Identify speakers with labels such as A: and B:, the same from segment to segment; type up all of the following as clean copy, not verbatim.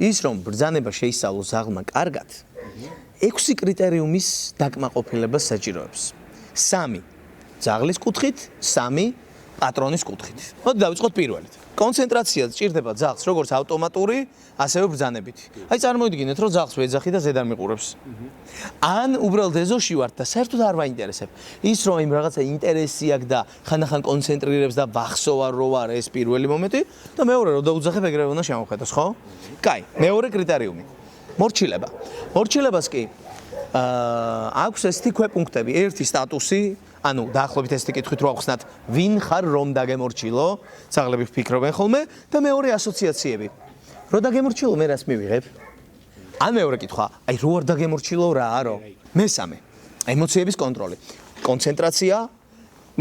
A: ის რომ ბრძანება შეისწავლოს ზაღლმა კარგად 6 კრიტერიუმის დაკმაყოფილებას საჭიროებს 3 ზაღლის კუთხით 3 პატრონის კუთხით მოდი დავიწყოთ პირველით კონცენტრაცია სჭირდება ზაღს როგორც ავტომატური ასევე ბრძანებით აი წარმოიდგინეთ რომ ზაღს ვეძახი და ზედან მიყურებს ან უბრალოდ ეზოში ვართ და საერთოდ არ ვაინტერესებ ის რომ იმ რაღაცა ინტერესი აქვს და ხანდახან კონცენტრირებს და ვახსოვარ რო ვარ ეს პირველი მომენტი და მეორე რომ დაუძახებ ეგრევე უნდა შემოვხედოს ხო? კაი მეორე კრიტერიუმი მორჩილება მორჩილებას კი აქვს ესეთი ქვეპუნქტები ერთი სტატუსი ანუ დაახლოებით ესეთი კითხვით რო ახსნათ ვინ ხარ რომ დაგემორჩილო ძაღლები ვფიქრობენ ხოლმე და მეორე ასოციაციები რო დაგემორჩილო მე რას მივიღებ ან მეორე კითხვა აი რო არ დაგემორჩილო რა მესამე ემოციების კონტროლი კონცენტრაცია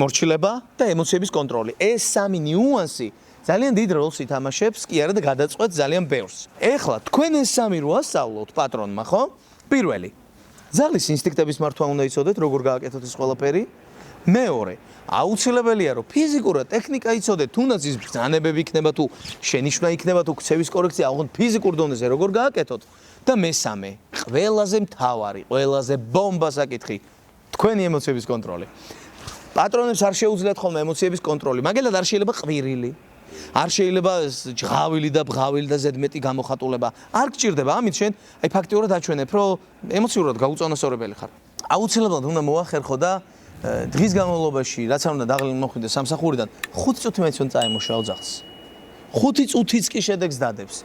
A: მორჩილება და ემოციების კონტროლი ეს სამი ნიუანსი ძალიან დიდ როლს ითამაშებს კი არა და გადაწყვეტს ძალიან ბევრს ეხლა თქვენ ეს სამი რო ასწავლოთ პატრონმა ხო პირველი ზაღლის ინსტინქტების მართვა უნდა იცოდეთ როგორ გააკეთოთ ეს ყველაფერი მეორე აუცილებელია რომ ფიზიკურად ტექნიკა იცოდეთ თუნდაც ის ბრძანებები იქნება თუ შენიშვნა იქნება თუ ქცევის კორექცია აღონ ფიზიკურ დონეზე როგორ გააკეთოთ და მესამე ყველაზე მთავარი ყველაზე ბომბა საკითხი თქვენი ემოციების კონტროლი პატრონებს არ შეუძლიათ ხოლმე ემოციების კონტროლი მაგალითად არ შეიძლება ყვირილი არ შეიძლება ჯღავილი და ბღავილი და ზედმეტი გამოხატულება არ გჭირდება ამით შენ აი ფაქტიურად აჩვენებ რომ ემოციურად გაუწონასწორებელი ხარ აუცილებლად უნდა მოახერხო და დღის განმავლობაში რაც არ უნდა დაღლილი მოხვიდე სამსახურიდან 5 წუთი მაინც უნდა წაემუშაო ძაღლს 5 წუთიც კი შედეგს დადებს